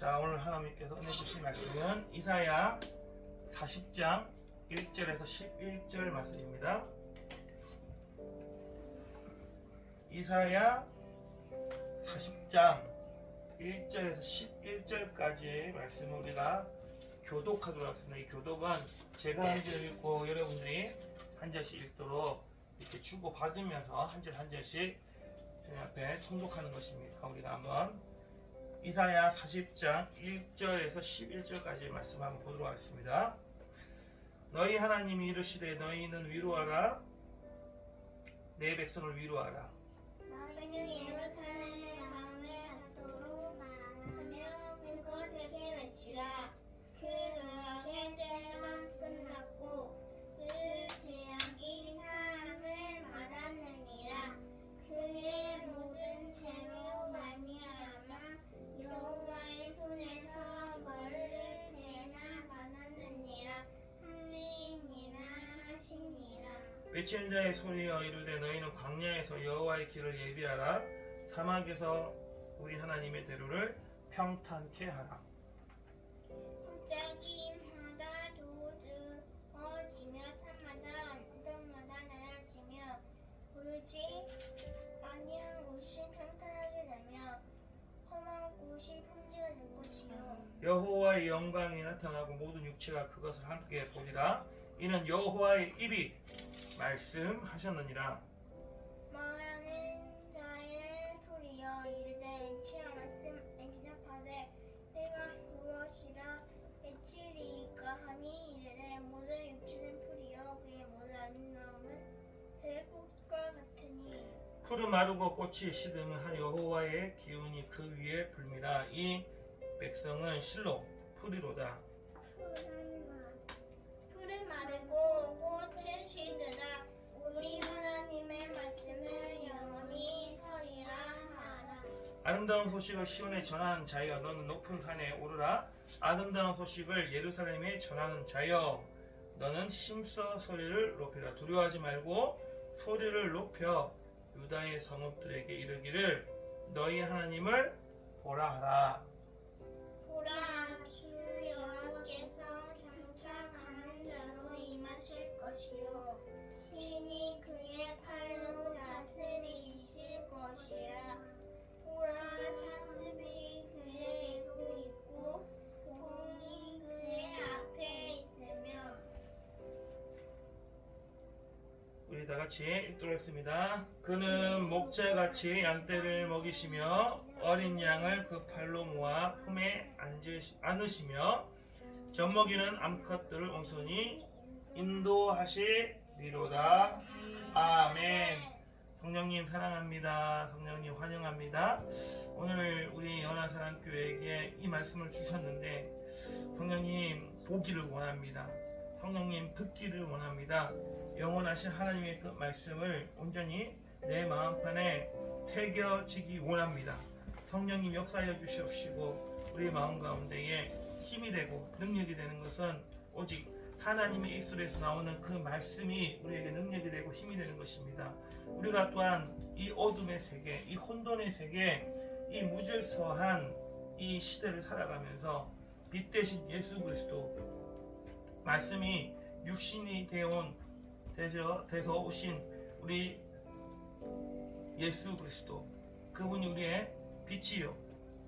자, 오늘 하나님께서 은혜 주신 말씀은 이사야 40장 1절에서 11절 말씀입니다. 이사야 40장 1절에서 11절까지의 말씀을 우리가 교독하도록 하겠습니다. 이 교독은 제가 한 절 읽고 여러분들이 한 절씩 읽도록 이렇게 주고 받으면서 한 절 한 절씩 저희 앞에 통독하는 것입니다. 우리가 한번 이사야 40장 1절에서 11절까지 말씀 한번 보도록 하겠습니다. 너희 하나님이 이르시되 너희는 위로하라, 내 백성을 위로하라. 너희는 예루살렘의 마음에 하도록 말하며 그곳에게 외치라. 그 노역의 때가 끝났고 그 죄악이 사람을 맞았느니라. 그의 모든 죄로 말미암아 여호와의 손에서 벌을 내나 받았느니라. 하느니라 하시니라. 외치는 자의 소리여 이르되 너희는 광야에서 여호와의 길을 예비하라. 사막에서 우리 하나님의 대로를 평탄케 하라. 갑자기 바다 두드러지며 산마다 언덕마다 낮아지며 오르지 아니한 곳이 평탄하게 되며 험한 곳이 평지가 될 것이요. 여호와의 영광이 나타나고 모든 육체가 그것을 함께 보리라. 이는 여호와의 입이 말씀하셨느니라. 말하는 자의 소리여 이르되 외치라. 말씀에 대답하되 내가 무엇이라 외치리까 하니 이르되 모든 육체는 풀이요 그의 모든 아름다움은 들꽃과 같으니 풀은 마르고 꽃이 시드면 한 여호와의 기운이 그 위에 불미라. 이 백성은 실로 풀이로다. 풀은 마르고 꽃은 시드라. 우리 하나님의 말씀은 영원히 서리라 하라. 아름다운 소식을 시온에 전하는 자여 너는 높은 산에 오르라. 아름다운 소식을 예루살렘에 전하는 자여 너는 힘써 소리를 높이라. 두려워하지 말고 소리를 높여 유다의 성읍들에게 이르기를 너희 하나님을 보라 하라. 보라 주 여호와께서 장차 강한 자로 임하실 것이요 친히 그의 팔로 다스리실 것이라. 보라 산들이 그의 입고 있고 동이 그의 앞에 있으며. 우리 다 같이 읽도록 했습니다. 그는 목자같이 양떼를 먹이시며 어린 양을 그 팔로 모아 품에 안으시며 젖먹이는 암컷들을 온손히 인도하시리로다. 아멘. 성령님 사랑합니다. 성령님 환영합니다. 오늘 우리 연합사랑교회에게 이 말씀을 주셨는데 성령님 보기를 원합니다. 성령님 듣기를 원합니다. 영원하신 하나님의 그 말씀을 온전히 내 마음판에 새겨지기 원합니다. 성령님 역사하여 주시옵시고 우리 마음 가운데에 힘이 되고 능력이 되는 것은 오직 하나님의 입술에서 나오는 그 말씀이 우리에게 능력이 되고 힘이 되는 것입니다. 우리가 또한 이 어둠의 세계, 이 혼돈의 세계, 이 무질서한 이 시대를 살아가면서 빛 대신 예수 그리스도 말씀이 육신이 돼서 오신 우리 예수 그리스도 그분이 우리의 빛이요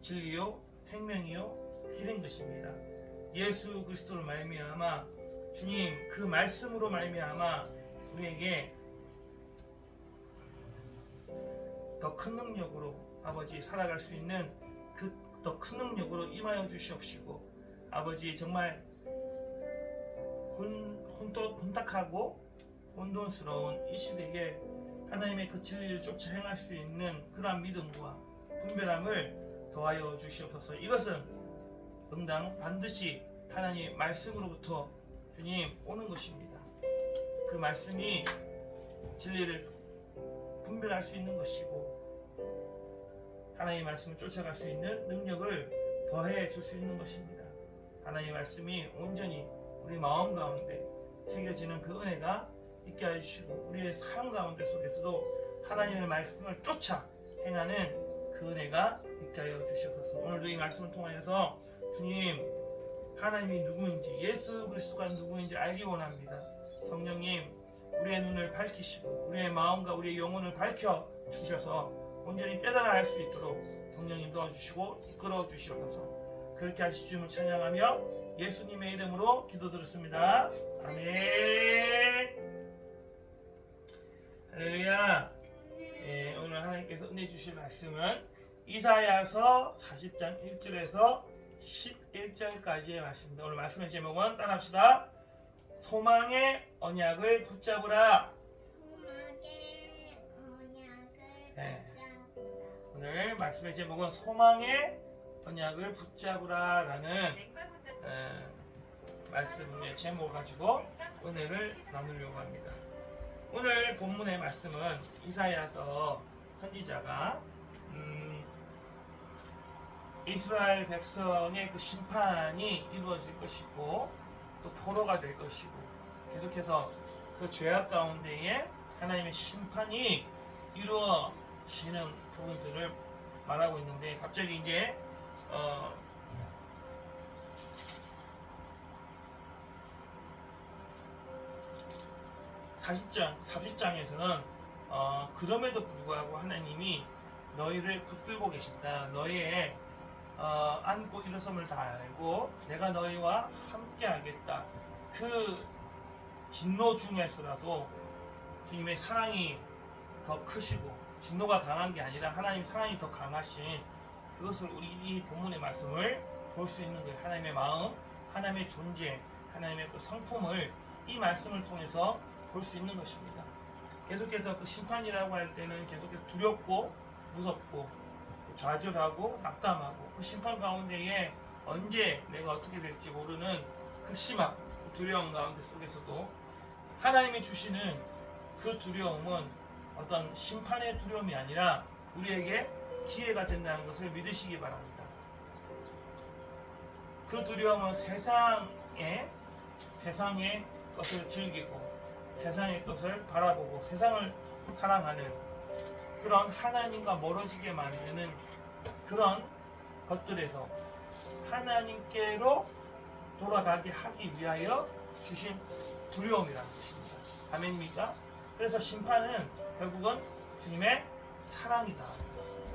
진리요 생명이요 길인 것입니다. 예수 그리스도를 말미암아 주님 그 말씀으로 말미암아 우리에게 더 큰 능력으로 아버지 살아갈 수 있는 그 더 큰 능력으로 임하여 주시옵시고 아버지 정말 혼탁하고 혼돈스러운 이 시대에 하나님의 그 진리를 쫓아 행할 수 있는 그러한 믿음과 분별함을 더하여 주시옵소서. 이것은 응당 반드시 하나님 말씀으로부터 주님 오는 것입니다. 그 말씀이 진리를 분별할 수 있는 것이고 하나님의 말씀을 쫓아갈 수 있는 능력을 더해 줄 수 있는 것입니다. 하나님의 말씀이 온전히 우리 마음 가운데 새겨지는 그 은혜가 있게 해주시고 우리의 삶 가운데 속에서도 하나님의 말씀을 쫓아 행하는 그 은혜가 있게 하여 주시옵소서. 오늘도 이 말씀을 통하여서 주님 하나님이 누구인지, 예수 그리스도가 누구인지 알기 원합니다. 성령님, 우리의 눈을 밝히시고 우리의 마음과 우리의 영혼을 밝혀 주셔서 온전히 깨달아 알 수 있도록 성령님 도와주시고 이끌어 주시옵소서. 그렇게 하시 주님을 찬양하며 예수님의 이름으로 기도드렸습니다. 아멘. 할렐루야. 오늘 하나님께서 은혜 주실 말씀은 이사야서 40장 1절에서 11절까지의 말씀입니다. 오늘 말씀의 제목은 따라합시다. 소망의 언약을 붙잡으라. 소망의 언약을 네. 붙잡으라. 오늘 말씀의 제목은 소망의 언약을 붙잡으라라는 말씀의 제목을 가지고 은혜를 나누려고 합니다. 오늘 본문의 말씀은 이사야서 선지자가 이스라엘 백성의 그 심판이 이루어질 것이고 또 포로가 될 것이고 계속해서 그 죄악 가운데에 하나님의 심판이 이루어지는 부분들을 말하고 있는데 갑자기 이제 40장에서는 그럼에도 불구하고 하나님이 너희를 붙들고 계신다. 너희의 안고 일어섬을 다 알고 내가 너희와 함께 하겠다. 그 진노 중에서라도 주님의 사랑이 더 크시고 진노가 강한 게 아니라 하나님의 사랑이 더 강하신 그것을 우리 이 본문의 말씀을 볼 수 있는 거예요. 하나님의 마음, 하나님의 존재, 하나님의 그 성품을 이 말씀을 통해서 볼 수 있는 것입니다. 계속해서 그 심판이라고 할 때는 계속해서 두렵고 무섭고 좌절하고 낙담하고 그 심판 가운데에 언제 내가 어떻게 될지 모르는 극심한 두려움 가운데 속에서도 하나님이 주시는 그 두려움은 어떤 심판의 두려움이 아니라 우리에게 기회가 된다는 것을 믿으시기 바랍니다. 그 두려움은 세상의 것을 즐기고 세상의 것을 바라보고 세상을 사랑하는 그런 하나님과 멀어지게 만드는 그런 것들에서 하나님께로 돌아가게 하기 위하여 주신 두려움이라는 것입니다. 아멘입니까? 그래서 심판은 결국은 주님의 사랑이다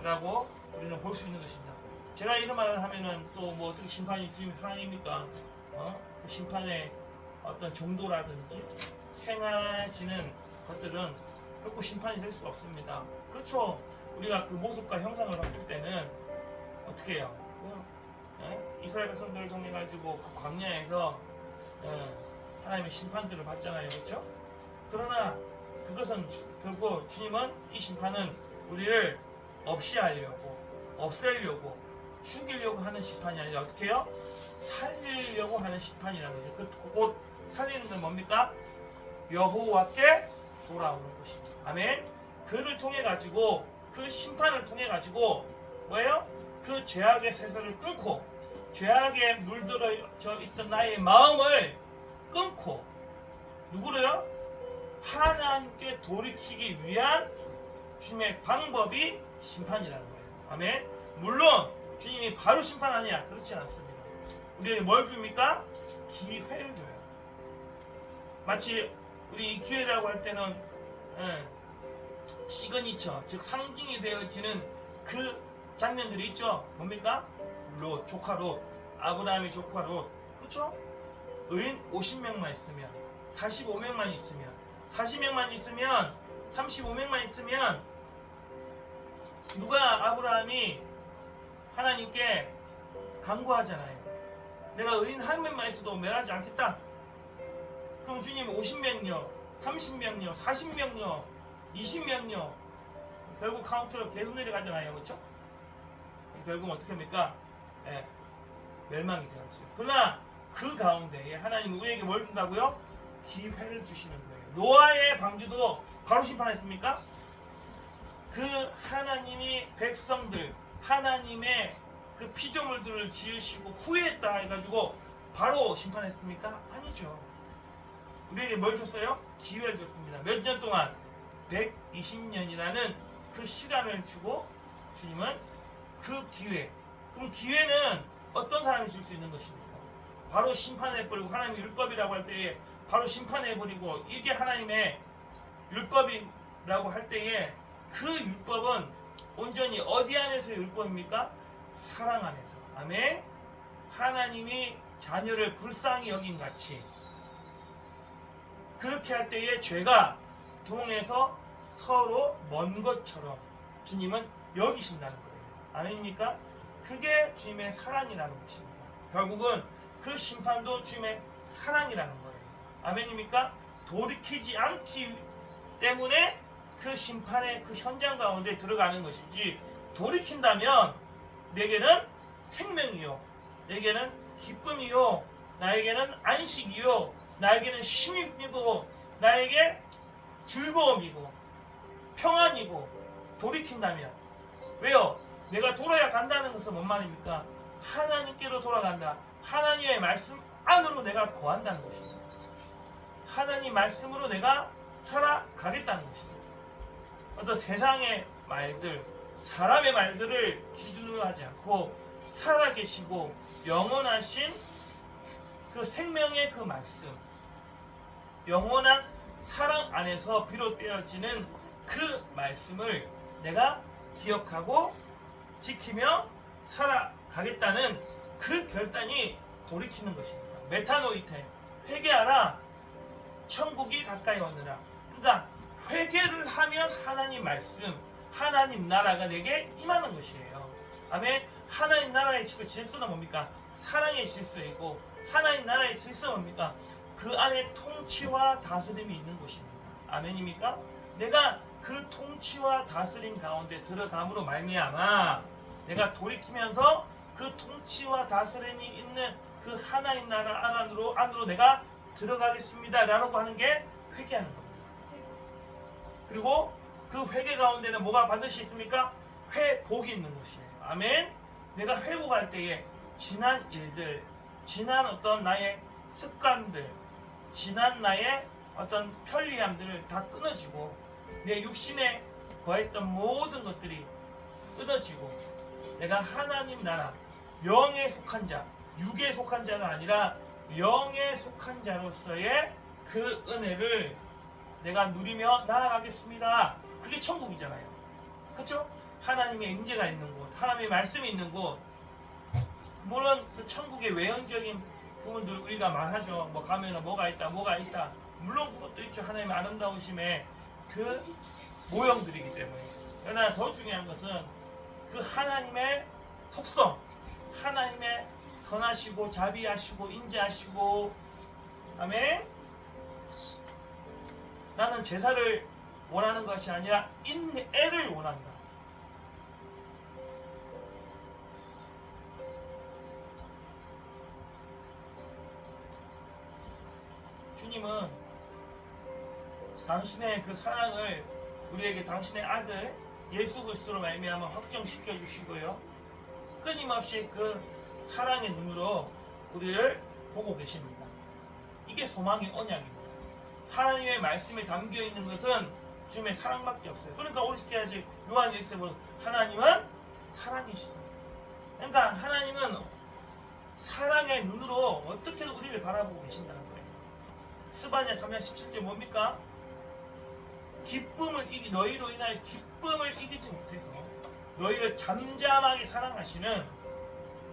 라고 우리는 볼 수 있는 것입니다. 제가 이런 말을 하면은 또 뭐 어떻게 심판이 주님의 사랑입니까? 그 심판의 어떤 정도라든지 행해지는 것들은 결코 심판이 될 수가 없습니다. 그렇죠? 우리가 그 모습과 형상을 봤을 때는 어떻게 해요? 이스라엘 백성들을 통해 가지고 그 광야에서 하나님의 심판들을 받잖아요, 그렇죠? 그러나 그것은 결국 주님은 이 심판은 우리를 없이 하려고, 없애려고, 죽이려고 하는 심판이 아니라 어떻게 해요? 살리려고 하는 심판이라는 거죠. 곧 살리는 건 뭡니까? 여호와께 돌아오는 것입니다. 아멘. 그를 통해 가지고 그 심판을 통해 가지고 뭐예요? 그 죄악의 세서를 끊고 죄악에 물들어져 있던 나의 마음을 끊고 누구를요? 하나님께 돌이키기 위한 주님의 방법이 심판이라는 거예요. 아멘. 물론 주님이 바로 심판하냐? 그렇지 않습니다. 우리에게 뭘 줍니까? 기회를 줘요. 마치 우리 이 기회라고 할 때는 시그니처, 즉 상징이 되어지는 그 장면들이 있죠. 뭡니까? 롯, 조카 롯, 아브라함의 조카 롯, 그렇죠? 의인 50명만 있으면, 45명만 있으면, 40명만 있으면, 35명만 있으면 누가 아브라함이 하나님께 간구하잖아요. 내가 의인 한 명만 있어도 멸하지 않겠다. 그럼 주님이 50명요, 30명요, 40명요, 20명요 결국 카운트를 계속 내려가잖아요. 그렇죠? 결국 어떻게 합니까? 멸망이 되었죠. 그러나 그 가운데에 하나님은 우리에게 뭘 준다고요? 기회를 주시는 거예요. 노아의 방주도 바로 심판했습니까? 그 하나님이 백성들 하나님의 그 피조물들을 지으시고 후회했다 해가지고 바로 심판했습니까? 아니죠. 우리에게 뭘 줬어요? 기회를 줬습니다. 몇 년 동안? 120년이라는 그 시간을 주고 주님은 그 기회. 그럼 기회는 어떤 사람이 줄 수 있는 것입니까? 바로 심판해버리고 하나님의 율법이라고 할 때에 바로 심판해버리고 이게 하나님의 율법이라고 할 때에 그 율법은 온전히 어디 안에서의 율법입니까? 사랑 안에서. 아멘. 하나님이 자녀를 불쌍히 여긴 같이 그렇게 할 때에 죄가 동해서 서로 먼 것처럼 주님은 여기신다는 거예요. 아닙니까? 그게 주님의 사랑이라는 것입니다. 결국은 그 심판도 주님의 사랑이라는 거예요. 아멘입니까? 돌이키지 않기 때문에 그 심판의 그 현장 가운데 들어가는 것이지, 돌이킨다면 내게는 생명이요, 내게는 기쁨이요, 나에게는 안식이요, 나에게는 힘이고, 나에게 즐거움이고 평안이고, 돌이킨다면. 왜요? 내가 돌아야 간다는 것은 뭔 말입니까? 하나님께로 돌아간다. 하나님의 말씀 안으로 내가 거한다는 것입니다. 하나님 말씀으로 내가 살아가겠다는 것입니다. 어떤 세상의 말들, 사람의 말들을 기준으로 하지 않고 살아계시고 영원하신 그 생명의 그 말씀, 영원한 사랑 안에서 비롯되어지는 그 말씀을 내가 기억하고 지키며 살아가겠다는 그 결단이 돌이키는 것입니다. 메타노이테, 회개하라, 천국이 가까이 왔느라. 그러니까 회개를 하면 하나님 말씀, 하나님 나라가 내게 임하는 것이에요. 아멘. 하나님 나라의 그 질서는 뭡니까? 사랑의 질서이고, 하나님 나라의 질서는 뭡니까? 그 안에 통치와 다스림이 있는 것입니다. 아멘입니까? 내가 그 통치와 다스림 가운데 들어감으로 말미암아 내가 돌이키면서 그 통치와 다스림이 있는 그 하나님 나라 안으로 내가 들어가겠습니다 라고 하는 게 회개하는 겁니다. 그리고 그 회개 가운데는 뭐가 반드시 있습니까? 회복이 있는 것이에요. 아멘. 내가 회복할 때에 지난 일들, 지난 어떤 나의 습관들, 지난 나의 어떤 편리함들을 다 끊어지고 내 육신에 거했던 모든 것들이 끊어지고 내가 하나님 나라, 영에 속한 자, 육에 속한 자가 아니라 영에 속한 자로서의 그 은혜를 내가 누리며 나아가겠습니다. 그게 천국이잖아요. 그렇죠? 하나님의 임재가 있는 곳, 하나님의 말씀이 있는 곳. 물론 그 천국의 외형적인 부분들을 우리가 말하죠. 뭐 가면은 뭐가 있다. 물론 그것도 있죠. 하나님의 아름다우심의 그 모형들이기 때문에. 그러나 더 중요한 것은 그 하나님의 속성, 하나님의 선하시고 자비하시고 인자하시고, 아멘. 나는 제사를 원하는 것이 아니라 인애를 원한다. 주님은 당신의 그 사랑을 우리에게 당신의 아들 예수 그리스도로 말미암아 확정시켜 주시고요, 끊임없이 그 사랑의 눈으로 우리를 보고 계십니다. 이게 소망의 언약입니다. 하나님의 말씀에 담겨 있는 것은 주님의 사랑밖에 없어요. 그러니까 어떻게 하지? 요한 1세 보면 하나님은 사랑이시다. 그러니까 하나님은 사랑의 눈으로 어떻게든 우리를 바라보고 계신다는 거예요. 스바냐 3장 17절 뭡니까? 너희로 인하여 기쁨을 이기지 못해서 너희를 잠잠하게 사랑하시는.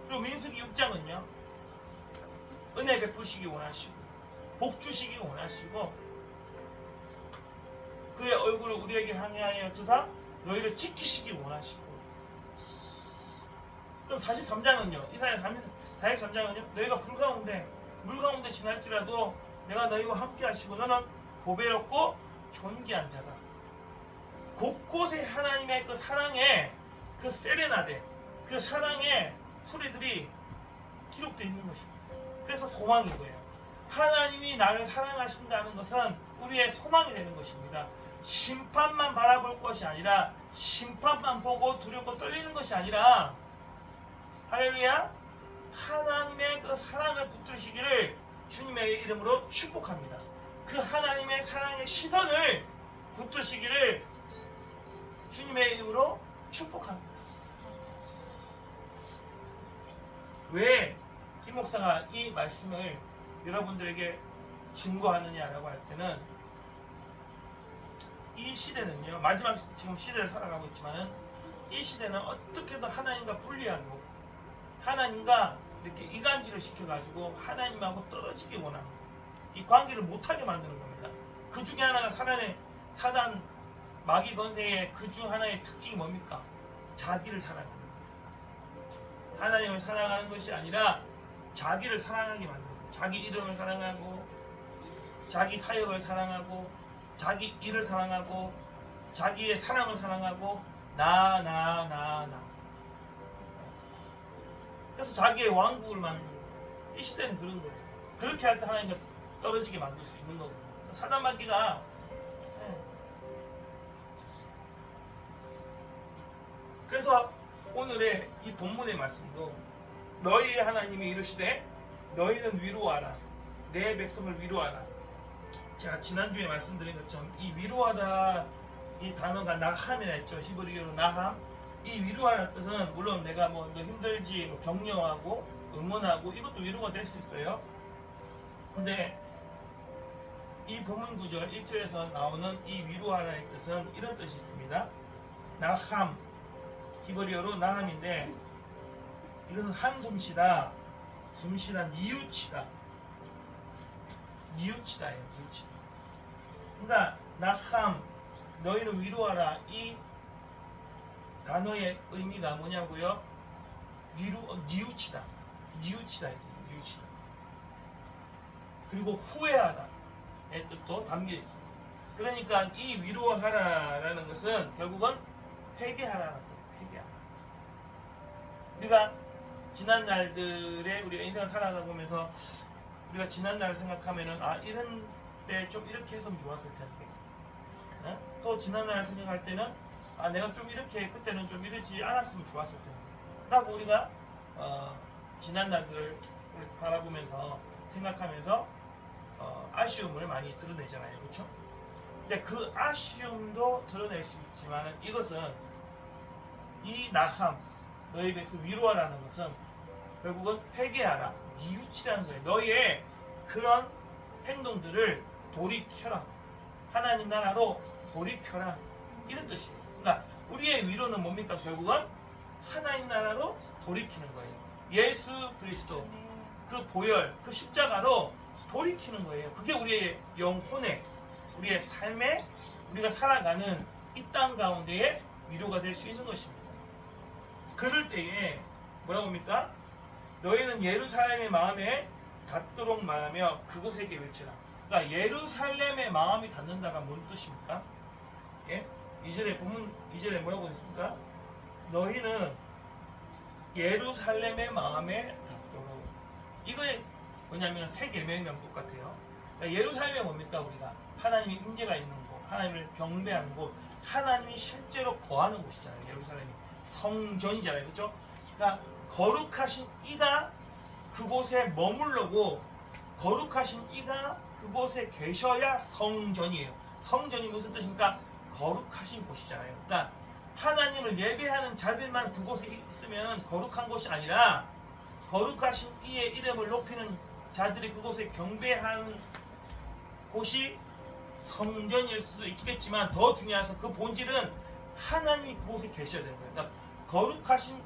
그리고 민수기 6장은요, 은혜 베푸시기 원하시고 복 주시기 원하시고 그의 얼굴을 우리에게 향하여 두사 너희를 지키시기 원하시고. 그럼 43장은요, 이사야 43장은요, 너희가 물 가운데 지날지라도 내가 너희와 함께 하시고 너는 보배롭고 존귀한 자다. 곳곳에 하나님의 그 사랑의 그 세레나데, 그 사랑의 소리들이 기록되어 있는 것입니다. 그래서 소망이고요. 하나님이 나를 사랑하신다는 것은 우리의 소망이 되는 것입니다. 심판만 바라볼 것이 아니라, 심판만 보고 두렵고 떨리는 것이 아니라, 할렐루야, 하나님의 그 사랑을 붙드시기를 주님의 이름으로 축복합니다. 그 하나님의 사랑의 시선을 붙드시기를 주님의 이름으로 축복합니다. 왜 김 목사가 이 말씀을 여러분들에게 증거하느냐라고 할 때는 이 시대는요, 마지막 지금 시대를 살아가고 있지만은 이 시대는 어떻게든 하나님과 분리하고 하나님과 이렇게 이간질을 시켜가지고 하나님하고 떨어지게 원하는 거예요. 이 관계를 못하게 만드는 겁니다. 그 중에 하나가 사단 마귀 권세의 그 중 하나의 특징이 뭡니까? 자기를 사랑하는 거예요. 하나님을 사랑하는 것이 아니라 자기를 사랑하게 만드는 거예요. 자기 이름을 사랑하고 자기 사역을 사랑하고 자기 일을 사랑하고 자기의 사람을 사랑하고 나. 그래서 자기의 왕국을 만들고 이 시대는 그런 거예요. 그렇게 할 때 하나님과 떨어지게 만들 수 있는 거고 사단 마귀가 그래서 오늘의 이 본문의 말씀도 너희의 하나님이 이르시되 너희는 위로하라 내 백성을 위로하라. 제가 지난주에 말씀드린 것처럼 이 위로하다 이 단어가 나함이라 했죠. 히브리어로 나함. 이 위로하라는 뜻은 물론 내가 뭐 너 힘들지 뭐 격려하고 응원하고 이것도 위로가 될 수 있어요. 근데 이 본문 구절 1절에서 나오는 이 위로하라의 뜻은 이런 뜻이 있습니다. 나함, 히브리어로 나함인데 이것은 한숨쉬다, 숨쉬다, 뉘우치다. 뉘우치다예요. 뉘우치다. 그러니까 나함, 너희는 위로하라. 이 단어의 의미가 뭐냐고요? 뉘우치다. 뉘우치다. 그리고 후회하다의 뜻도 담겨 있습니다. 그러니까 이 위로하라라는 것은 결국은 회개하라는 거예요. 회개하라. 우리가 지난 날들에 우리가 인생을 살아가 보면서 우리가 지난 날을 생각하면은 이런 때 좀 이렇게 했으면 좋았을 텐데 또 지난 날을 생각할 때는 내가 좀 이렇게 그때는 좀 이러지 않았으면 좋았을 텐데 라고 우리가 지난 날들을 바라보면서 생각하면서 아쉬움을 많이 드러내잖아요. 그렇죠? 근데 그 아쉬움도 드러낼 수 있지만 이것은 이 나함 너희 백성 위로하라는 것은 결국은 회개하라 뉘우치라는 거예요. 너희의 그런 행동들을 돌이켜라. 하나님 나라로 돌이켜라. 이런 뜻이에요. 그러니까 우리의 위로는 뭡니까? 결국은 하나님 나라로 돌이키는 거예요. 예수 그리스도 그 보혈 그 십자가로 돌이키는 거예요. 그게 우리의 영혼의 우리의 삶에 우리가 살아가는 이 땅 가운데에 위로가 될 수 있는 것입니다. 그럴 때에 뭐라고 합니까? 너희는 예루살렘의 마음에 닿도록 말하며 그곳에게 외치라. 그러니까 예루살렘의 마음이 닿는다가 뭔 뜻입니까? 예? 2절에 본문 2절에 뭐라고 했습니까? 너희는 예루살렘의 마음에 닿도록. 이거에 뭐냐면 새 계명이랑 똑같아요. 그러니까 예루살렘이 뭡니까? 우리가 하나님의 임재가 있는 곳, 하나님을 경배하는 곳, 하나님이 실제로 거하는 곳이잖아요. 예루살렘이 성전이잖아요, 그렇죠? 그러니까 거룩하신 이가 그곳에 머물러고 거룩하신 이가 그곳에 계셔야 성전이에요. 성전이 무슨 뜻입니까? 거룩하신 곳이잖아요. 그러니까 하나님을 예배하는 자들만 그곳에 있으면 거룩한 곳이 아니라 거룩하신 이의 이름을 높이는 자들이 그곳에 경배하는 곳이 성전일 수도 있겠지만 더 중요한 것은 그 본질은 하나님이 그곳에 계셔야 되는 거예요. 그러니까 거룩하신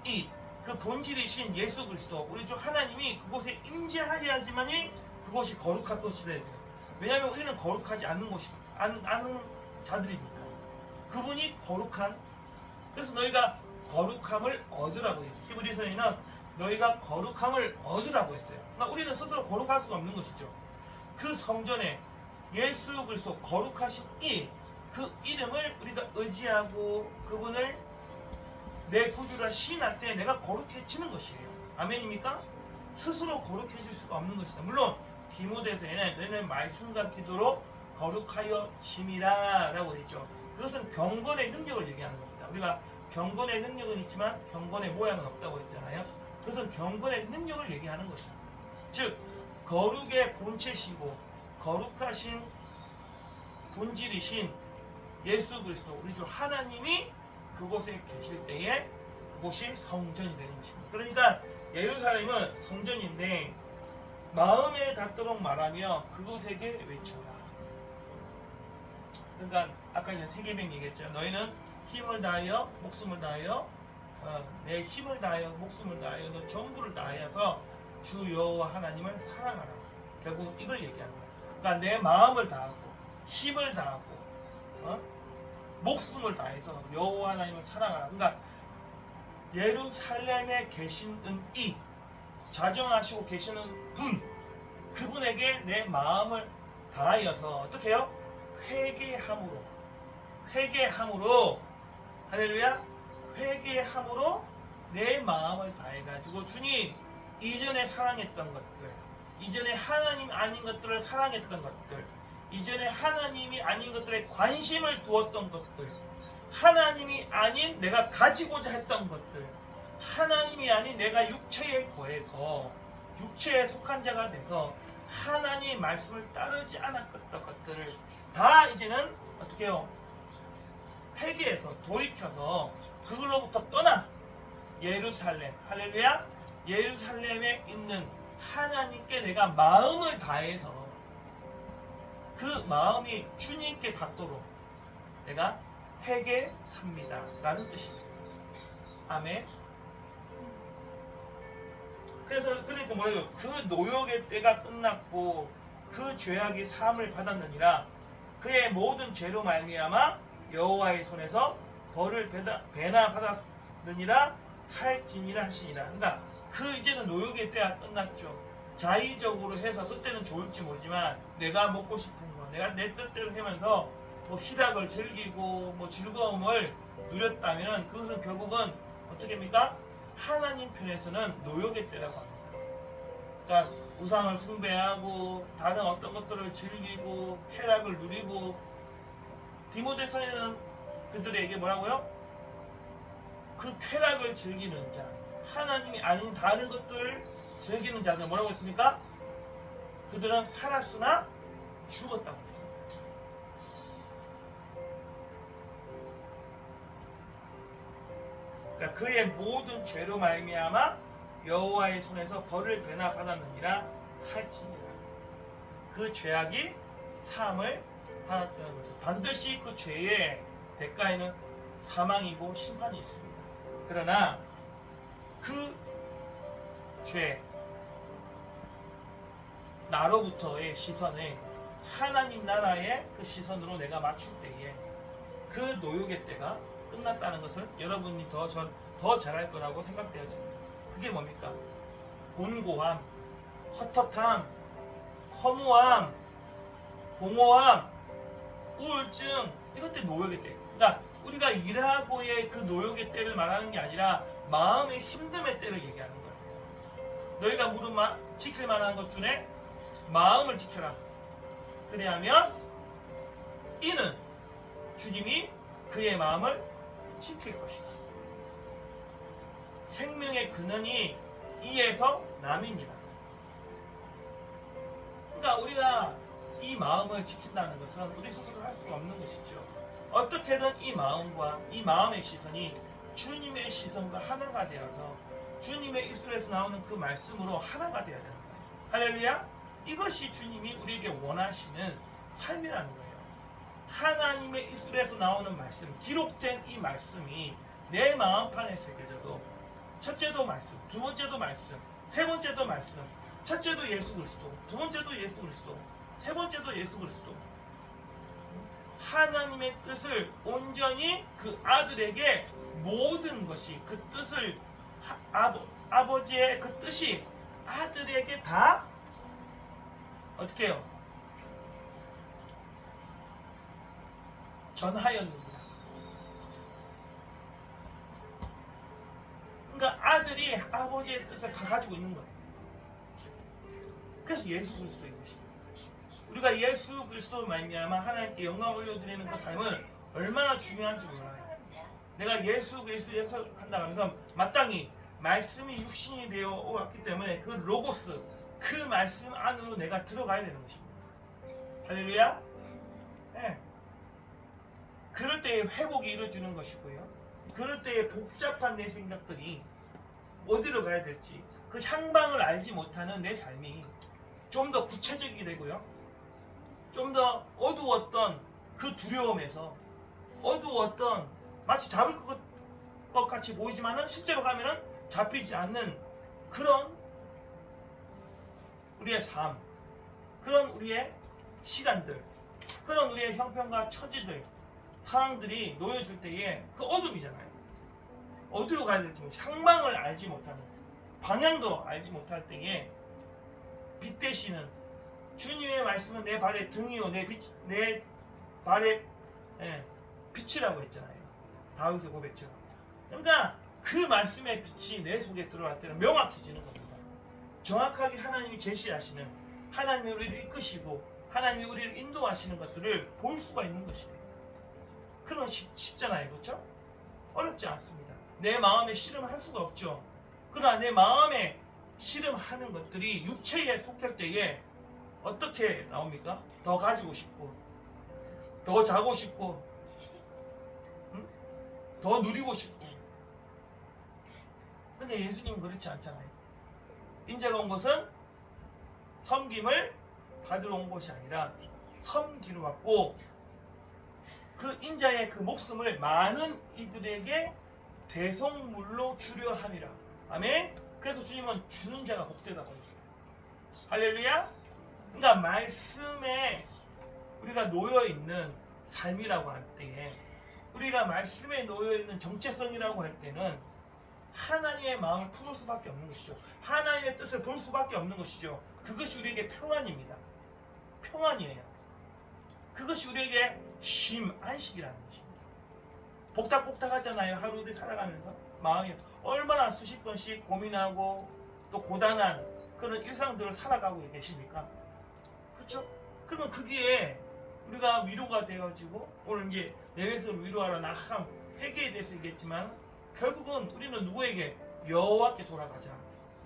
이 그 본질이신 예수 그리스도 우리 주 하나님이 그곳에 임재하여야지만이 그곳이 거룩한 곳이 돼야 돼요. 왜냐하면 우리는 거룩하지 않는 곳이 않는 자들이니까. 그분이 거룩한. 그래서 너희가 거룩함을 얻으라고 했어요. 히브리서에는 너희가 거룩함을 얻으라고 했어요. 그러니까 우리는 스스로 거룩할 수가 없는 것이죠. 그 성전에 예수 그리스도 거룩하신 이 그 이름을 우리가 의지하고 그분을 내 구주라 시인할 때 내가 거룩해지는 것이에요. 아멘입니까? 스스로 거룩해질 수가 없는 것이다. 물론 디모데서에는 너는 말씀과 기도로 거룩하여 짐이라 라고 했죠. 그것은 경건의 능력을 얘기하는 겁니다. 우리가 경건의 능력은 있지만 경건의 모양은 없다고 했잖아요. 그것은 경건의 능력을 얘기하는 것입니다. 즉 거룩의 본체시고 거룩하신 본질이신 예수 그리스도 우리 주 하나님이 그곳에 계실 때에 그곳이 성전이 되는 것입니다. 그러니까 예루살렘은 성전인데 마음에 닿도록 말하며 그곳에게 외쳐라. 그러니까 아까 이제 세계명 얘기했죠. 너희는 힘을 다하여 목숨을 다하여 내 힘을 다하여 목숨을 다하여 너 전부를 다하여서 주 여호와 하나님을 사랑하라. 결국 이걸 얘기하는 거야. 그러니까 내 마음을 다하고 힘을 다하고 목숨을 다해서 여호와 하나님을 사랑하라. 그러니까 예루살렘에 계시는 이 자정하시고 계시는 분, 그분에게 내 마음을 다하여서 어떻게 해요? 회개함으로 할렐루야, 회개함으로 내 마음을 다해가지고 주님, 이전에 사랑했던 것들, 이전에 하나님 아닌 것들을 사랑했던 것들, 이전에 하나님이 아닌 것들에 관심을 두었던 것들, 하나님이 아닌 내가 가지고자 했던 것들, 하나님이 아닌 내가 육체에 거해서 육체에 속한 자가 돼서 하나님 말씀을 따르지 않았던 것들을 다 이제는 어떻게 해요? 회개해서 돌이켜서 그걸로부터 떠나 예루살렘, 할렐루야, 예루살렘에 있는 하나님께 내가 마음을 다해서 그 마음이 주님께 닿도록 내가 회개합니다 라는 뜻입니다. 아멘. 그래서 그러니까 뭐래요? 그 노역의 때가 끝났고 그 죄악이 사함을 받았느니라. 그의 모든 죄로 말미암아 여호와의 손에서 벌을 배나 받았느니라 할지니라 하시니라. 그러니까 그 이제는 노역의 때가 끝났죠. 자의적으로 해서 그때는 좋을지 모르지만 내가 먹고 싶은 거, 내가 내 뜻대로 하면서 뭐 희락을 즐기고 뭐 즐거움을 누렸다면 그것은 결국은 어떻게 합니까? 하나님 편에서는 노역의 때라고 합니다. 그러니까 우상을 숭배하고 다른 어떤 것들을 즐기고 쾌락을 누리고, 디모데서에는 그들에게 뭐라고요? 그 쾌락을 즐기는 자, 하나님이 아닌 다른 것들을 즐기는 자들 뭐라고 했습니까? 그들은 살았으나 죽었다고 했습니다. 그러니까 그의 모든 죄로 말미암아 여호와의 손에서 벌을 배나 받았느니라 할지니라. 그 죄악이 사함을 받았다는 것은 반드시 그 죄의 대가에는 사망이고 심판이 있습니다. 그러나 그 죄, 나로부터의 시선을 하나님 나라의 그 시선으로 내가 맞출 때에 그 노역의 때가 끝났다는 것을 여러분이 더 잘할 거라고 생각되어집니다. 그게 뭡니까? 곤고함, 헛헛함, 허무함, 공허함, 우울증, 이것들 노역의 때. 그러니까 우리가 일하고의 그 노역의 때를 말하는 게 아니라 마음의 힘듦의 때를 얘기하는 거예요. 너희가 무릇 지킬 만한 것 중에 마음을 지켜라. 그래야면 이는 주님이 그의 마음을 지킬 것이다. 생명의 근원이 이에서 남이니라. 그러니까 우리가 이 마음을 지킨다는 것은 우리 스스로 할 수가 없는 것이죠. 어떻게든 이 마음과 이 마음의 시선이 주님의 시선과 하나가 되어서 주님의 입술에서 나오는 그 말씀으로 하나가 되어야 되는 거예요. 할렐루야. 이것이 주님이 우리에게 원하시는 삶이라는 거예요. 하나님의 입술에서 나오는 말씀, 기록된 이 말씀이 내 마음판에 새겨져도 첫째도 말씀, 두 번째도 말씀, 세 번째도 말씀, 첫째도 예수 그리스도, 두 번째도 예수 그리스도, 세 번째도 예수 그리스도. 하나님의 뜻을 온전히 그 아들에게 모든 것이 그 뜻을 아버지의 그 뜻이 아들에게 다 어떻게 해요? 전하였느니라. 그러니까 아들이 아버지의 뜻을 다 가지고 있는 거예요. 그래서 예수 그리스도인 것입니다. 우리가 예수 그리스도를 말미암아 하나님께 영광 올려드리는 그 삶은 얼마나 중요한지 몰라요. 내가 예수 그리스도 한다고 하면서 마땅히 말씀이 육신이 되어 왔기 때문에 그 로고스, 그 말씀 안으로 내가 들어가야 되는 것입니다. 할렐루야. 네. 그럴 때에 회복이 이루어지는 것이고요. 그럴 때에 복잡한 내 생각들이 어디로 가야 될지, 그 향방을 알지 못하는 내 삶이 좀 더 구체적이게 되고요. 좀 더 어두웠던 그 두려움에서 어두웠던 마치 잡을 것 같이 보이지만은 실제로 가면은 잡히지 않는 그런 우리의 삶, 그런 우리의 시간들, 그런 우리의 형편과 처지들, 상황들이 놓여질 때에 그 어둠이잖아요. 어디로 가야 될지 향방을 알지 못하는, 방향도 알지 못할 때에 빛 되시는 주님의 말씀은 내 발의 등이요 내 발의 빛이라고 했잖아요. 다윗의 고백처럼. 그러니까 그 말씀의 빛이 내 속에 들어갈 때는 명확해지는 겁니다. 정확하게 하나님이 제시하시는, 하나님이 우리를 이끄시고 하나님이 우리를 인도하시는 것들을 볼 수가 있는 것이에요. 그런 쉽잖아요. 그렇죠? 어렵지 않습니다. 내 마음에 씨름할 수가 없죠. 그러나 내 마음에 씨름하는 것들이 육체에 속할 때에 어떻게 나옵니까? 더 가지고 싶고, 더 자고 싶고, 더 누리고 싶고. 근데 예수님은 그렇지 않잖아요. 인자가 온 것은 섬김을 받으러 온 것이 아니라 섬기러 왔고, 그 인자의 그 목숨을 많은 이들에게 대속물로 주려 함이라. 아멘. 그래서 주님은 주는 자가 복되다고 했어요. 할렐루야. 그러니까 말씀에 우리가 놓여 있는 삶이라고 할 때에, 우리가 말씀에 놓여 있는 정체성이라고 할 때는 하나님의 마음을 품을 수밖에 없는 것이죠. 하나님의 뜻을 볼 수밖에 없는 것이죠. 그것이 우리에게 평안입니다. 평안이에요. 그것이 우리에게 쉼, 안식이라는 것입니다. 복닥복닥하잖아요. 하루를 살아가면서 마음이 얼마나 수십 번씩 고민하고 또 고단한 그런 일상들을 살아가고 계십니까? 그렇죠? 그러면 거기에 우리가 위로가 되어지고, 오늘 이제 내외에서를 위로하러 나함 회개에 대해서 얘기했지만, 결국은 우리는 누구에게? 여호와께 돌아가자,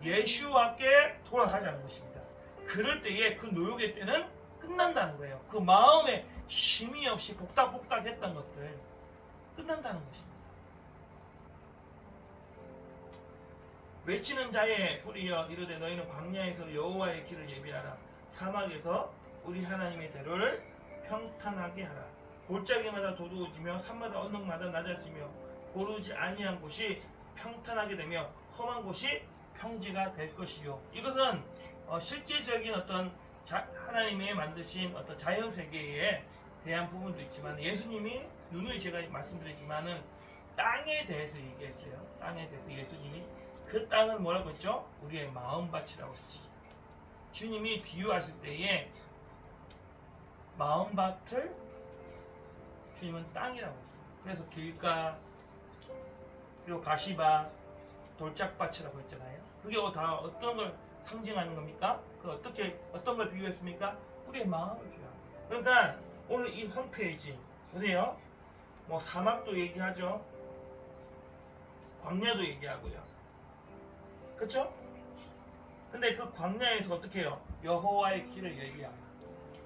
예수와께 돌아가자는 것입니다. 그럴 때에 그 노역의 때는 끝난다는 거예요. 그 마음에 쉼이 없이 복닥복닥했던 것들 끝난다는 것입니다. 외치는 자의 소리여 이르되 너희는 광야에서 여호와의 길을 예비하라, 사막에서 우리 하나님의 대로를 평탄하게 하라. 골짜기마다 도두어지며 산마다 언덕마다 낮아지며 고르지 아니한 곳이 평탄하게 되며 험한 곳이 평지가 될 것이요. 이것은 실제적인 어떤 하나님의 만드신 어떤 자연 세계에 대한 부분도 있지만, 예수님이 누누이 제가 말씀드리지만은 땅에 대해서 얘기했어요. 땅에 대해서 예수님이 그 땅은 뭐라고 했죠? 우리의 마음밭이라고 했지. 주님이 비유하실 때에 마음밭을 주님은 땅이라고 했어요. 그래서 길가, 그리고 가시밭, 돌짝밭이라고 했잖아요. 그게 다 어떤 걸 상징하는 겁니까? 그 어떤 걸 비유했습니까? 우리의 마음을 비유하는 거예요. 그러니까 오늘 이 홈페이지 보세요. 뭐 사막도 얘기하죠. 광야도 얘기하고요. 그렇죠? 근데 그 광야에서 어떻게 해요? 여호와의 길을 예비하라.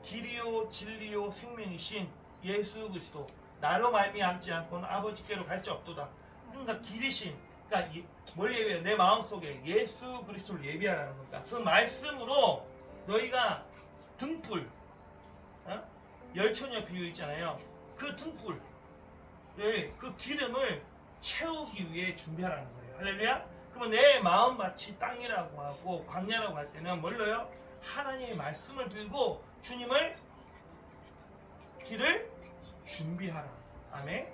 길이요 진리요 생명이신 예수 그리스도, 나로 말미암지 않고는 아버지께로 갈 자 없도다. 그러니까 길이신, 그러니까 뭘 예비해요? 내 마음속에 예수 그리스도를 예비하라는 겁니다. 그 말씀으로 너희가 등불, 열처녀 비유 있잖아요. 그 등불, 그 기름을 채우기 위해 준비하라는 거예요. 할렐루야. 그러면 내 마음밭이 땅이라고 하고 광야라고 할 때는 뭘로요? 하나님의 말씀을 들고 주님을 길을 준비하라. 아멘.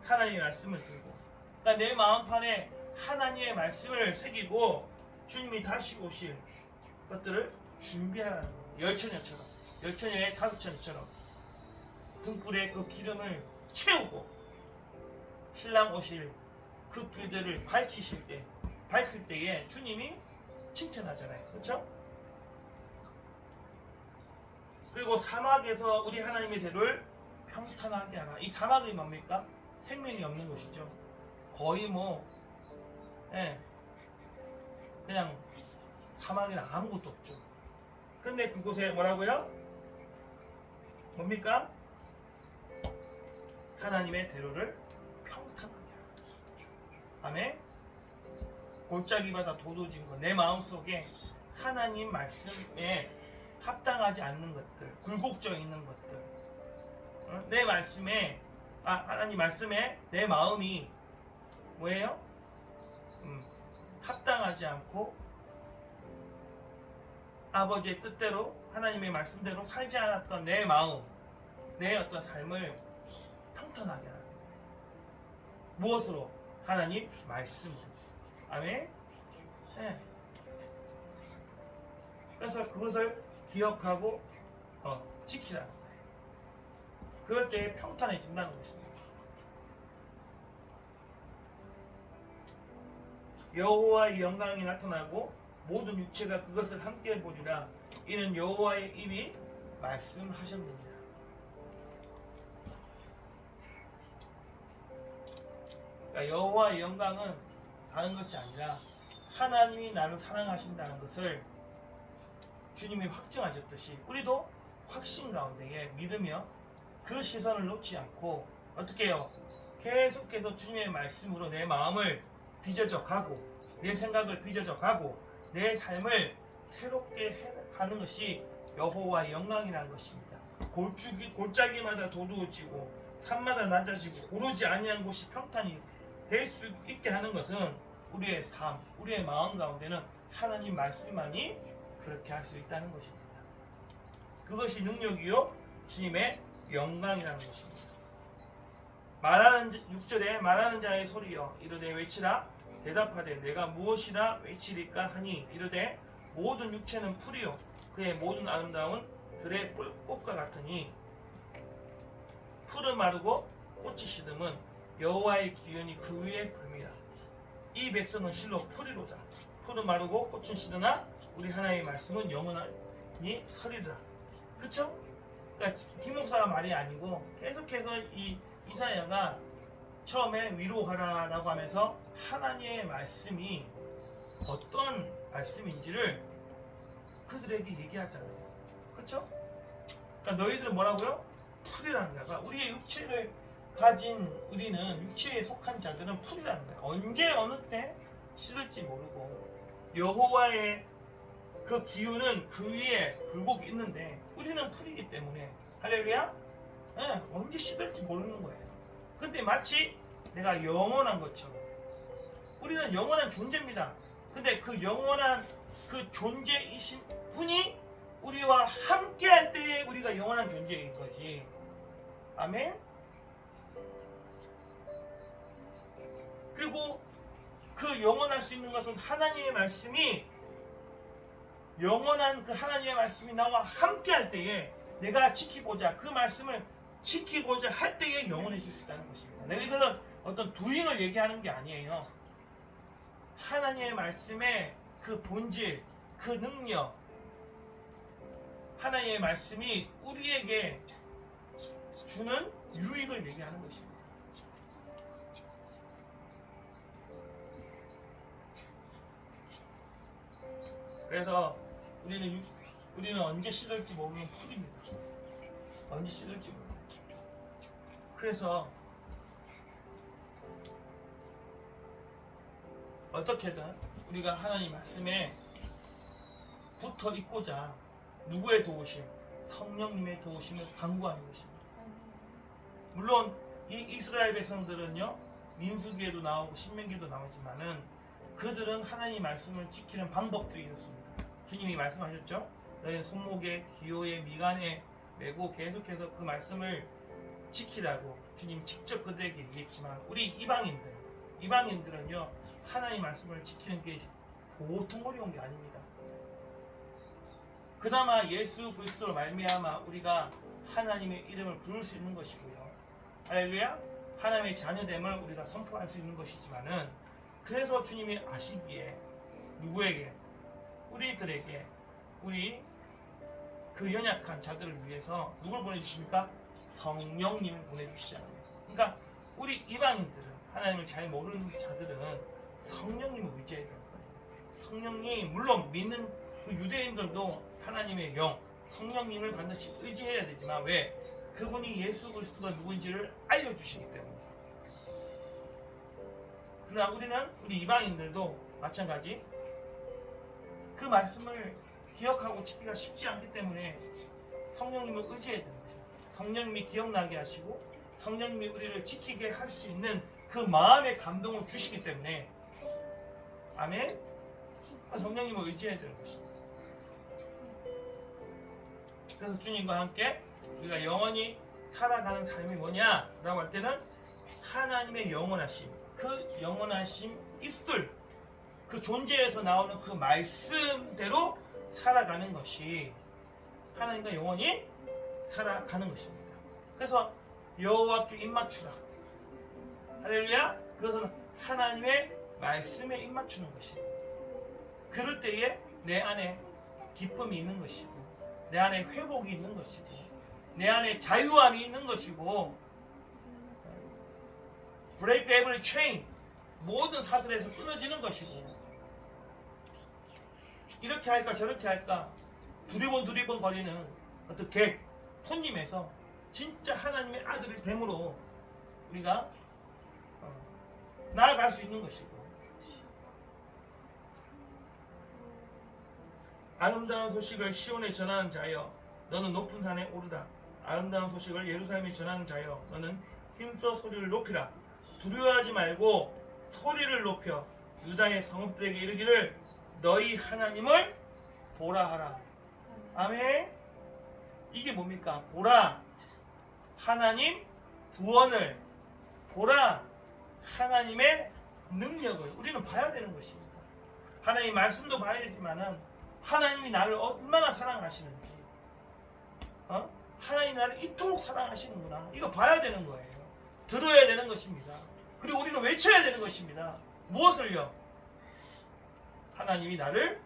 하나님의 말씀을 들고, 그러니까 내 마음판에 하나님의 말씀을 새기고 주님이 다시 오실 것들을 준비하라는 거예요. 열처녀처럼, 열처녀의 다섯처녀처럼 등불에 그 기름을 채우고 신랑 오실 그 불들을 밝힐 때에 주님이 칭찬하잖아요. 그렇죠? 그리고 사막에서 우리 하나님의 대로를 평탄하게 하라. 이 사막이 뭡니까? 생명이 없는 곳이죠. 거의 그냥 사막에는 아무것도 없죠. 그런데 그곳에 뭐라고요? 뭡니까? 하나님의 대로를 평탄하게 하라. 아멘. 골짜기마다 도도진 것, 내 마음속에 하나님 말씀에 합당하지 않는 것들, 굴곡져 있는 것들, 내 말씀에 하나님 말씀에 내 마음이 뭐예요? 합당하지 않고 아버지의 뜻대로 하나님의 말씀대로 살지 않았던 내 마음, 내 어떤 삶을 평탄하게 하는 거예요. 무엇으로? 하나님 말씀으로. 아멘. 네. 그래서 그것을 기억하고 지키라는 거예요. 그럴 때 평탄해진다는 것입니다. 여호와의 영광이 나타나고 모든 육체가 그것을 함께 보리라. 이는 여호와의 입이 말씀하셨느니라. 그러니까 여호와의 영광은 다른 것이 아니라 하나님이 나를 사랑하신다는 것을 주님이 확증하셨듯이 우리도 확신 가운데에 믿으며 그 시선을 놓지 않고 어떻게 해요? 계속해서 주님의 말씀으로 내 마음을 빚어져 가고 내 생각을 빚어져 가고 내 삶을 새롭게 하는 것이 여호와의 영광이라는 것입니다. 골짜기마다 도두어지고 산마다 낮아지고 오르지 아니한 곳이 평탄이 될 수 있게 하는 것은 우리의 삶, 우리의 마음 가운데는 하나님 말씀만이 그렇게 할 수 있다는 것입니다. 그것이 능력이요 주님의 영광이라는 것입니다. 말하는 6절에 말하는 자의 소리여 이르되 외치라 대답하되 내가 무엇이라 외치리까 하니 이르되 모든 육체는 풀이요 그의 모든 아름다운 들의 꽃과 같으니 풀은 마르고 꽃이 시듬은 여호와의 기운이 그 위에 불미라. 이 백성은 실로 풀이로다. 풀은 마르고 꽃은 시드나 우리 하나님의 말씀은 영원히 서리라. 그쵸? 그러니까 김목사가 말이 아니고 계속해서 이 이사야가 처음에 위로하라라고 하면서 하나님의 말씀이 어떤 말씀인지를 그들에게 얘기하잖아요. 그렇죠? 그러니까 너희들은 뭐라고요? 풀이라는 거야. 그러니까 우리의 육체를 가진 우리는 육체에 속한 자들은 풀이라는 거야. 언제 어느 때 시들지 모르고 여호와의 그 기운은 그 위에 굴곡이 있는데 우리는 풀이기 때문에 할렐루야? 네, 언제 시들지 모르는 거예요. 근데 마치 내가 영원한 것처럼 우리는 영원한 존재입니다. 근데 그 영원한 그 존재이신 분이 우리와 함께 할 때에 우리가 영원한 존재인 거지. 아멘? 그리고 그 영원할 수 있는 것은 하나님의 말씀이 영원한 그 하나님의 말씀이 나와 함께 할 때에 내가 지키고자 그 말씀을 지키고자 할 때에 영원해질 수 있다는 것입니다. 내가 이거는 어떤 도잉을 얘기하는 게 아니에요. 하나님의 말씀의 그 본질, 그 능력, 하나님의 말씀이 우리에게 주는 유익을 얘기하는 것입니다. 그래서 우리는 언제 시들지 모르는 풀입니다. 언제 시들지 모르는. 그래서 어떻게든 우리가 하나님 말씀에 붙어 있고자 누구의 도우심? 성령님의 도우심을 간구하는 것입니다. 물론 이 이스라엘 백성들은요 민수기에도 나오고 신명기에도 나오지만은 그들은 하나님 말씀을 지키는 방법들이 있었습니다. 주님이 말씀하셨죠? 너희 손목에 기호에 미간에 메고 계속해서 그 말씀을 지키라고 주님 직접 그들에게 얘기했지만 우리 이방인들은요 하나님 말씀을 지키는 게 보통 어려운 게 아닙니다. 그나마 예수 그리스도로 말미암아 우리가 하나님의 이름을 부를 수 있는 것이고요. 할렐루야. 하나님의 자녀됨을 우리가 선포할 수 있는 것이지만은 그래서 주님이 아시기에 누구에게? 우리들에게 우리 그 연약한 자들을 위해서 누굴 보내주십니까? 성령님을 보내주시잖아요. 그러니까 우리 이방인들은 하나님을 잘 모르는 자들은 성령님을 의지해야 되는 거예요. 성령님 물론 믿는 그 유대인들도 하나님의 영 성령님을 반드시 의지해야 되지만 왜? 그분이 예수 그리스도가 누구인지를 알려주시기 때문에. 그러나 우리 이방인들도 마찬가지. 그 말씀을 기억하고 지키기가 쉽지 않기 때문에 성령님을 의지해야 됩니다. 성령님이 기억나게 하시고 성령님이 우리를 지키게 할 수 있는 그 마음의 감동을 주시기 때문에 아멘. 성령님을 의지해야 되는 것입니다. 그래서 주님과 함께 우리가 영원히 살아가는 삶이 뭐냐라고 할 때는 하나님의 영원하심, 그 영원하심 입술, 그 존재에서 나오는 그 말씀대로 살아가는 것이 하나님과 영원히 살아가는 것입니다. 그래서 여호와께 입맞추라. 할렐루야. 그것은 하나님의 말씀에 입맞추는 것입니다. 그럴 때에 내 안에 기쁨이 있는 것이고 내 안에 회복이 있는 것이고 내 안에 자유함이 있는 것이고 break every chain, 모든 사슬에서 끊어지는 것이고 이렇게 할까 저렇게 할까 두리번 거리는 어떤 객, 손님에서 진짜 하나님의 아들을 됨으로 우리가 나아갈 수 있는 것이고 아름다운 소식을 시온에 전하는 자여 너는 높은 산에 오르라. 아름다운 소식을 예루살렘에 전하는 자여 너는 힘써 소리를 높이라. 두려워하지 말고 소리를 높여 유다의 성읍들에게 이르기를 너희 하나님을 보라 하라. 아멘. 이게 뭡니까? 보라 하나님 구원을, 보라 하나님의 능력을 우리는 봐야 되는 것입니다. 하나님 말씀도 봐야 되지만은 하나님이 나를 얼마나 사랑하시는지, 하나님이 나를 이토록 사랑하시는구나, 이거 봐야 되는 거예요. 들어야 되는 것입니다. 그리고 우리는 외쳐야 되는 것입니다. 무엇을요? 하나님이 나를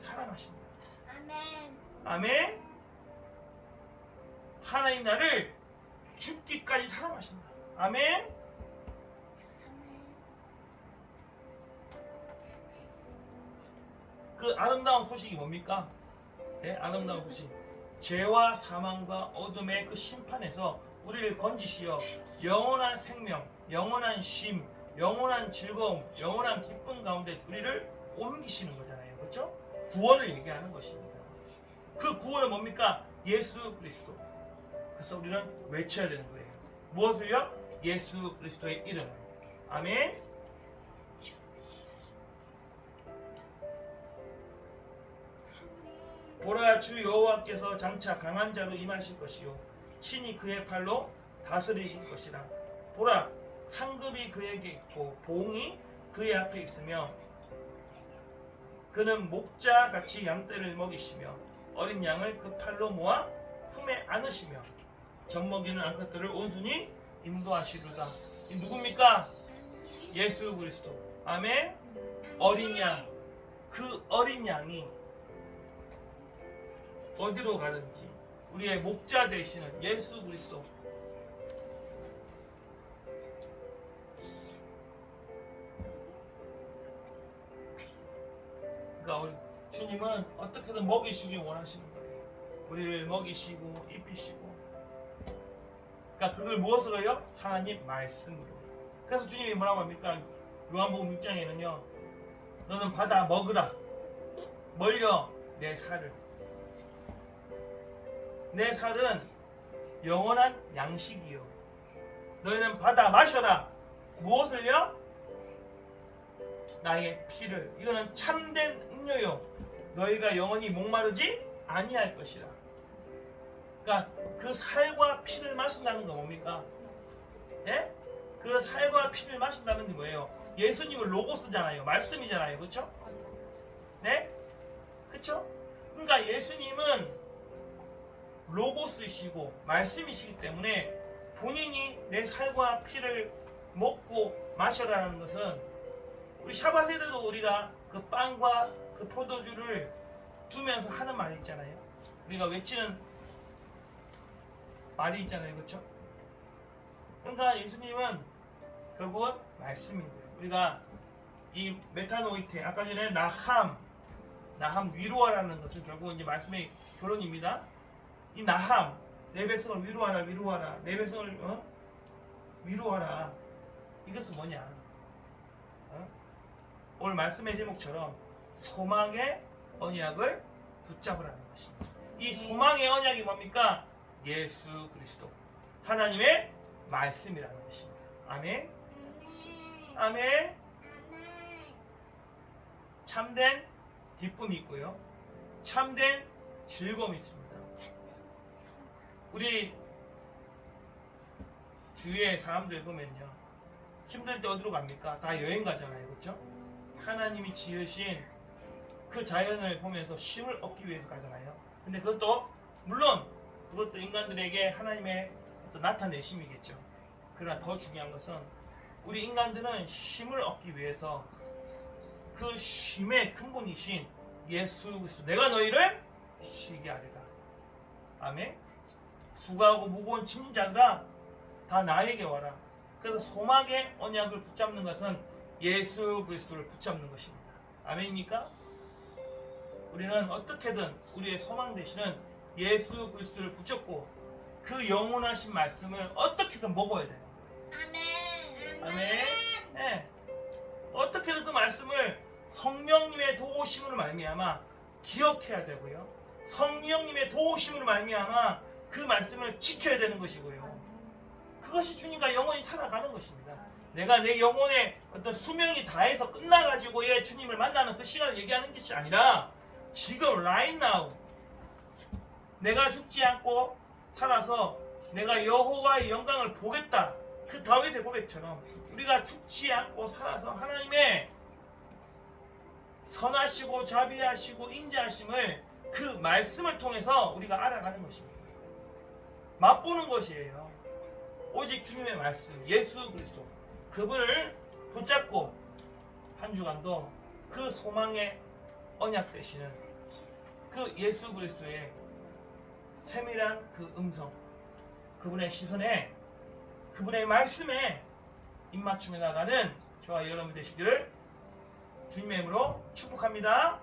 사랑하십니다. 아멘. 아멘. 하나님 나를 죽기까지 사랑하신다. 아멘. 그 아름다운 소식이 뭡니까? 네, 아름다운 소식. 죄와 사망과 어둠의 그 심판에서 우리를 건지시어 영원한 생명, 영원한 쉼, 영원한 즐거움, 영원한 기쁨 가운데 우리를 옮기시는 거잖아요. 그렇죠? 구원을 얘기하는 것입니다. 그 구원은 뭡니까? 예수 그리스도. 그래서 우리는 외쳐야 되는 거예요. 무엇을요? 예수 그리스도의 이름. 아멘. 보라, 주 여호와께서 장차 강한 자로 임하실 것이요 친히 그의 팔로 다스리실 것이라. 보라, 상급이 그에게 있고 봉이 그의 앞에 있으며 그는 목자같이 양떼를 먹이시며 어린 양을 그 팔로 모아 품에 안으시며 젖먹이는 암컷들을 온순히 인도하시리로다. 이 누굽니까? 예수 그리스도. 아멘. 어린 양. 그 어린 양이 어디로 가든지 우리의 목자 되시는 예수 그리스도. 그러니까 우리 주님은 어떻게든 먹이시기 원하시는 거예요. 우리를 먹이시고 입히시고. 그러니까 그걸 무엇으로요? 하나님 말씀으로. 그래서 주님이 뭐라고 합니까? 요한복음 6장에는요. 너는 받아 먹으라. 뭘요? 내 살을. 내 살은 영원한 양식이요. 너희는 받아 마셔라. 무엇을요? 나의 피를. 이거는 참된 음료요. 너희가 영원히 목마르지 아니할 것이라. 그러니까 그 살과 피를 마신다는 건 뭡니까? 예? 그 살과 피를 마신다는 게 뭐예요? 예수님은 로고스잖아요. 말씀이잖아요. 그렇죠? 네? 그렇죠? 그러니까 예수님은 로고스이시고 말씀이시기 때문에 본인이 내 살과 피를 먹고 마셔라는 것은 우리 샤바세드도 우리가 그 빵과 그 포도주를 두면서 하는 말이 있잖아요. 우리가 외치는 말이 있잖아요. 그렇죠? 그러니까 예수님은 결국은 말씀인 거예요. 우리가 이 메타노이테, 아까 전에 나함 위로하라는 것은 결국은 이제 말씀의 결론입니다. 이 나함, 내 백성을 위로하라. 내 백성을 위로하라. 이것은 뭐냐? 오늘 말씀의 제목처럼 소망의 언약을 붙잡으라는 것입니다. 이 소망의 언약이 뭡니까? 예수 그리스도 하나님의 말씀이라는 것입니다. 아멘. 아멘. 아멘. 아멘. 참된 기쁨이 있고요. 참된 즐거움이 있습니다. 우리 주위의 사람들 보면요. 힘들 때 어디로 갑니까? 다 여행 가잖아요. 그렇죠? 하나님이 지으신 그 자연을 보면서 쉼을 얻기 위해서 가잖아요. 근데 그것도 물론 그것도 인간들에게 하나님의 어떤 나타내심이겠죠. 그러나 더 중요한 것은 우리 인간들은 쉼을 얻기 위해서 그 쉼의 근본이신 예수 그리스도 내가 너희를 쉬게 하리라. 아멘. 수고하고 무거운 짐진 자들아 다 나에게 와라. 그래서 소망의 언약을 붙잡는 것은 예수 그리스도를 붙잡는 것입니다. 아멘입니까? 우리는 어떻게든 우리의 소망 되시는 예수 그리스도를 붙잡고 그 영원하신 말씀을 어떻게든 먹어야 돼요. 아멘. 아멘. 네. 어떻게든 그 말씀을 성령님의 도우심으로 말미암아 기억해야 되고요. 성령님의 도우심으로 말미암아 그 말씀을 지켜야 되는 것이고요. 그것이 주님과 영원히 살아가는 것입니다. 내가 내 영혼의 어떤 수명이 다해서 끝나가지고 주님을 만나는 그 시간을 얘기하는 것이 아니라 지금 right now 내가 죽지 않고 살아서 내가 여호와의 영광을 보겠다. 그 다윗의 고백처럼 우리가 죽지 않고 살아서 하나님의 선하시고 자비하시고 인자하심을 그 말씀을 통해서 우리가 알아가는 것입니다. 맛보는 것이에요. 오직 주님의 말씀, 예수 그리스도 그분을 붙잡고 한 주간도 그 소망의 언약 되시는 그 예수 그리스도의 세밀한 그 음성, 그분의 시선에, 그분의 말씀에 입맞춤해 나가는 저와 여러분 되시기를 주님의 이름으로 축복합니다.